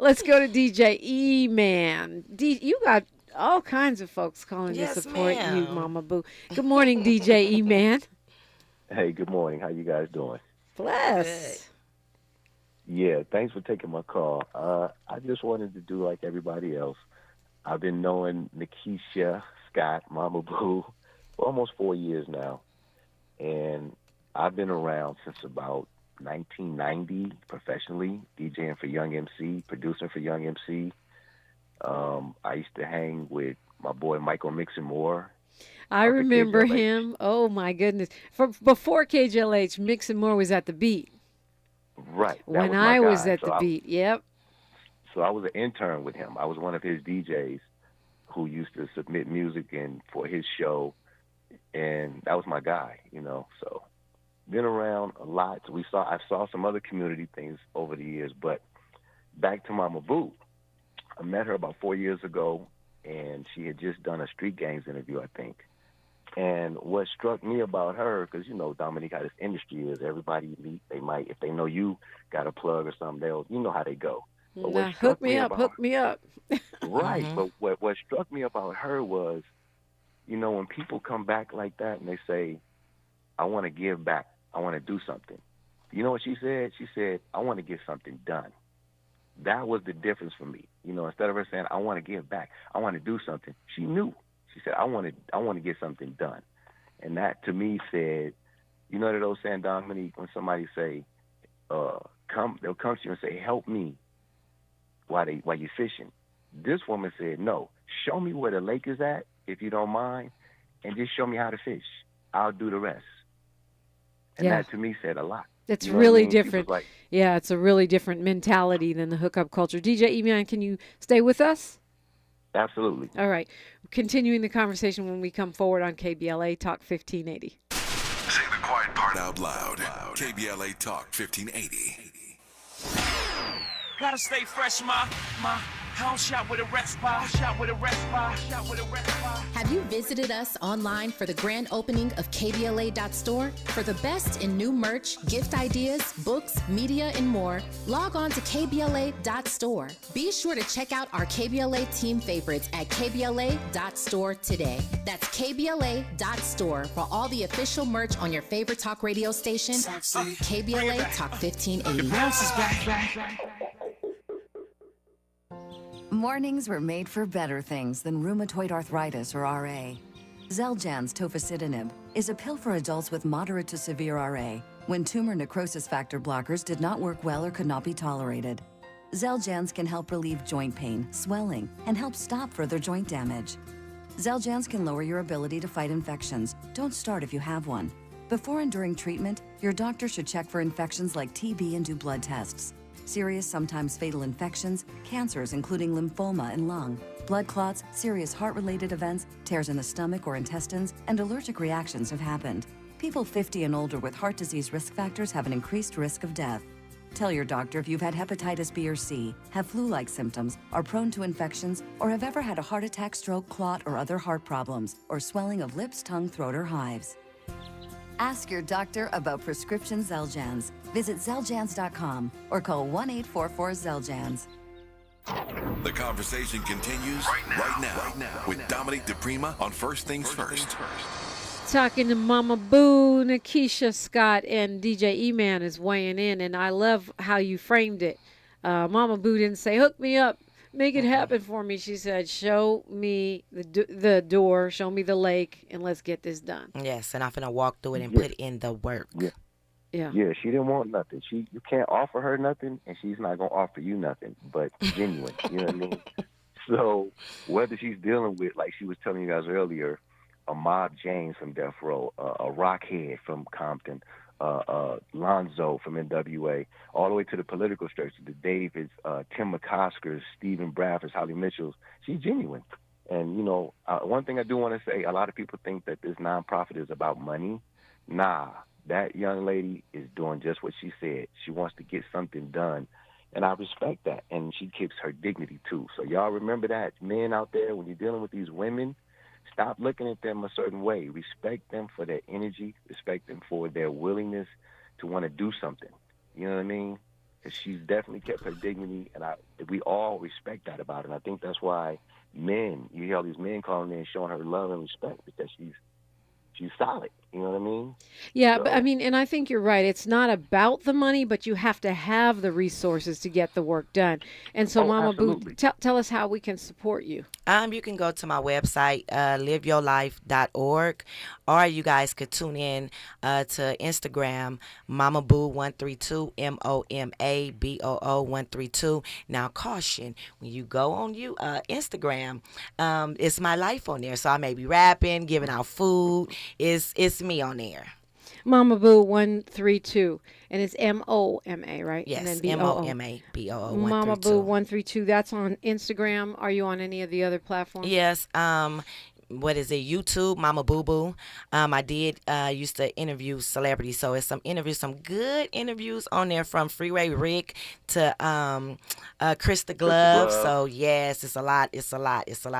Let's go to DJ E-Man. You got all kinds of folks calling Yes, to support ma'am. you, Moma Boo. Good morning, DJ E-Man. Hey, good morning. How you guys doing? Bless. Yeah, thanks for taking my call. I just wanted to do like everybody else. I've been knowing Nakeisha Scott, Moma Boo, for almost 4 years now. And I've been around since about 1990 professionally, DJing for Young MC, producing for Young MC. I used to hang with my boy Michael Mixon Moore. I remember him. Oh, my goodness. Before KJLH, Mixon Moore was at the beat. Right. When I was at the beat, yep. So I was an intern with him. I was one of his DJs who used to submit music for his show, and that was my guy, you know. So been around a lot. I saw some other community things over the years, but back to Moma Boo. I met her about 4 years ago, and she had just done a Street Gangs interview, I think. And what struck me about her, because, you know, Dominique, how this industry is, everybody you meet, they might, if they know you got a plug or something, you know how they go. Nah, hook me up. Right. But what struck me about her was, you know, when people come back like that and they say, I want to give back, I want to do something, you know what she said? She said, I want to get something done. That was the difference for me. You know, instead of her saying, I want to give back, I want to do something, she knew. She said, I want to get something done. And that to me said, you know that old saying, Dominique, when somebody say, they'll come to you and say, help me while you're fishing. This woman said, no, show me where the lake is at, if you don't mind, and just show me how to fish. I'll do the rest. And that to me said a lot. It's You know really what I mean? different. Like, Yeah, it's a really different mentality than the hookup culture. DJ E-Man, can you stay with us? absolutely. All right. Continuing the conversation when we come forward on KBLA Talk 1580. Say the quiet part out loud. KBLA Talk 1580. Gotta stay fresh, my house shot with a rest bar, shot with a rest bar, shot with a rest bar. Have you visited us online for the grand opening of KBLA.store? For the best in new merch, gift ideas, books, media, and more, log on to KBLA.store. Be sure to check out our KBLA team favorites at KBLA.store today. That's KBLA.store for all the official merch on your favorite talk radio station, KBLA Talk 1580. Bounce is back. Mornings were made for better things than rheumatoid arthritis or RA. Xeljanz tofacitinib is a pill for adults with moderate to severe RA when tumor necrosis factor blockers did not work well or could not be tolerated. Xeljanz can help relieve joint pain, swelling, and help stop further joint damage. Xeljanz can lower your ability to fight infections. Don't start if you have one. Before and during treatment, your doctor should check for infections like TB and do blood tests. Serious, sometimes fatal infections, cancers including lymphoma and lung, blood clots, serious heart-related events, tears in the stomach or intestines, and allergic reactions have happened. People 50 and older with heart disease risk factors have an increased risk of death. Tell your doctor if you've had hepatitis B or C, have flu-like symptoms, are prone to infections, or have ever had a heart attack, stroke, clot, or other heart problems, or swelling of lips, tongue, throat, or hives. Ask your doctor about prescription Xeljanz. Visit Xeljanz.com or call 1-844-XELJANZ. The conversation continues right now with Dominique DePrima on First Things First. Talking to Moma Boo, Nakeisha, Scott, and DJ E-Man is weighing in, and I love how you framed it. Moma Boo didn't say, hook me up, make it happen for me. She said, show me the door, show me the lake, and let's get this done. Yes, and I'm going to walk through it and put in the work. Yeah, she didn't want nothing. You can't offer her nothing, and she's not going to offer you nothing, but genuine, you know what I mean? So whether she's dealing with, like she was telling you guys earlier, a Mob James from Death Row, a Rockhead from Compton, Lonzo from NWA, all the way to the political structure, the Davids, Tim McCoskers, Stephen Bradford's, Holly Mitchell's, she's genuine. And, you know, one thing I do want to say, a lot of people think that this nonprofit is about money. Nah, that young lady is doing just what she said. She wants to get something done, and I respect that. And she keeps her dignity, too. So y'all remember that. Men out there, when you're dealing with these women, stop looking at them a certain way. Respect them for their energy. Respect them for their willingness to want to do something. You know what I mean? Because she's definitely kept her dignity, and we all respect that about her. And I think that's why you hear all these men calling in, showing her love and respect, because she's solid. You know what I mean? Yeah, but I mean, and I think you're right. It's not about the money, but you have to have the resources to get the work done. And so, Moma Boo, tell us how we can support you. You can go to my website, liveyourlife.org, or you guys could tune in to Instagram, Moma Boo 132, MOMABOO 132. Now, caution, when you go on Instagram, it's my life on there. So I may be rapping, giving out food. It's me on there. Moma Boo 132, and it's MOMA, right? Yes, and then MOMABOO 132. Moma Boo 132. That's on Instagram. Are you on any of the other platforms? Yes. What is it? YouTube, Mama Boo Boo. I did used to interview celebrities, so it's some good interviews on there, from Freeway Rick to Chris the Glove. So yes, it's a lot.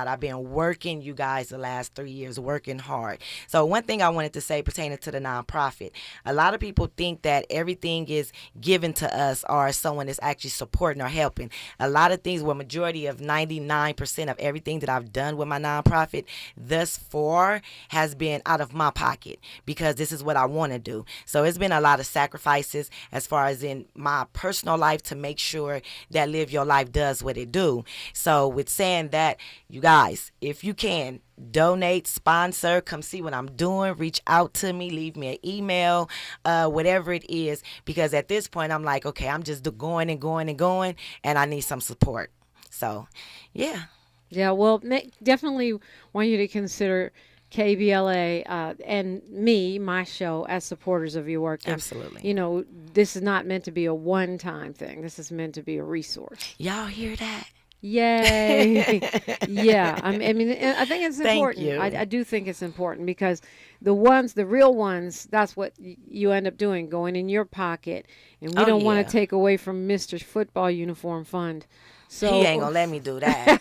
I've been working, you guys, the last 3 years, working hard. So one thing I wanted to say pertaining to the nonprofit, a lot of people think that everything is given to us or someone is actually supporting or helping. A lot of things, majority of 99% of everything that I've done with my nonprofit, thus far has been out of my pocket because this is what I want to do. So it's been a lot of sacrifices as far as in my personal life to make sure that Live Your Life does what it do. So with saying that, you guys, if you can, donate, sponsor, come see what I'm doing, reach out to me, leave me an email, whatever it is, because at this point I'm like, okay, I'm just going and going and going, and I need some support. So, yeah. Yeah, well, definitely want you to consider KBLA and me, my show, as supporters of your work. And, absolutely. You know, this is not meant to be a one-time thing. This is meant to be a resource. Y'all hear that? Yay. Yeah. I mean, I think it's important. Thank you. I do think it's important because the real ones, that's what you end up doing, going in your pocket. And we don't want to take away from Mr. Football Uniform Fund. So he ain't gonna let me do that.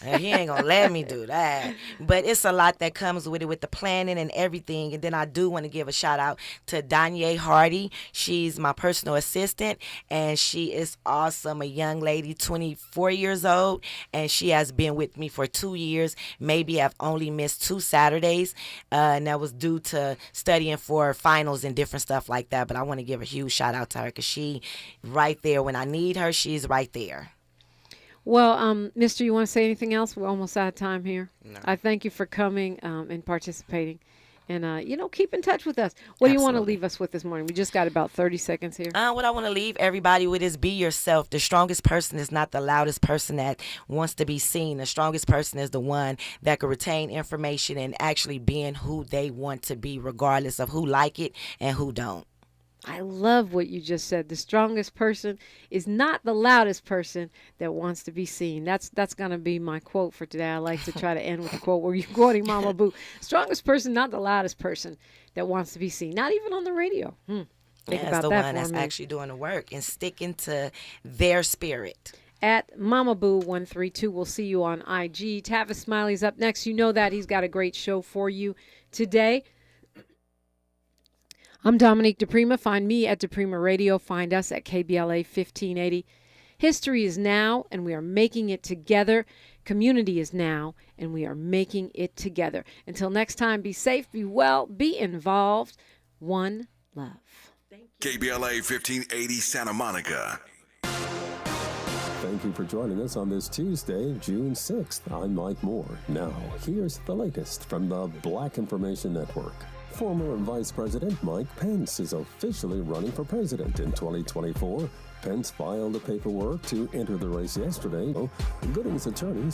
He ain't gonna let me do that. But it's a lot that comes with it, with the planning and everything. And then I do want to give a shout out to Danye Hardy. She's my personal assistant, and she is awesome. A young lady, 24 years old, and she has been with me for 2 years. Maybe I've only missed 2 Saturdays, and that was due to studying for finals and different stuff like that. But I want to give a huge shout out to her because she right there when I need her. She's right there. Well, Mister, you want to say anything else? We're almost out of time here. No. I thank you for coming and participating. And, keep in touch with us. What do you want to leave us with this morning? We just got about 30 seconds here. What I want to leave everybody with is be yourself. The strongest person is not the loudest person that wants to be seen. The strongest person is the one that can retain information and actually being who they want to be, regardless of who like it and who don't. I love what you just said. The strongest person is not the loudest person that wants to be seen. That's going to be my quote for today. I like to try to end with a quote where you're quoting Moma Boo. Strongest person, not the loudest person that wants to be seen. Not even on the radio. Think about the that one that's actually doing the work and sticking to their spirit. At Moma Boo 132. We'll see you on IG. Tavis Smiley's up next. You know that. He's got a great show for you today. I'm Dominique DePrima. Find me at DePrima Radio. Find us at KBLA 1580. History is now, and we are making it together. Community is now, and we are making it together. Until next time, be safe, be well, be involved. One love. KBLA 1580 Santa Monica. Thank you for joining us on this Tuesday, June 6th. I'm Mike Moore. Now, here's the latest from the Black Information Network. Former Vice President Mike Pence is officially running for president in 2024. Pence filed the paperwork to enter the race yesterday. Gooding's attorneys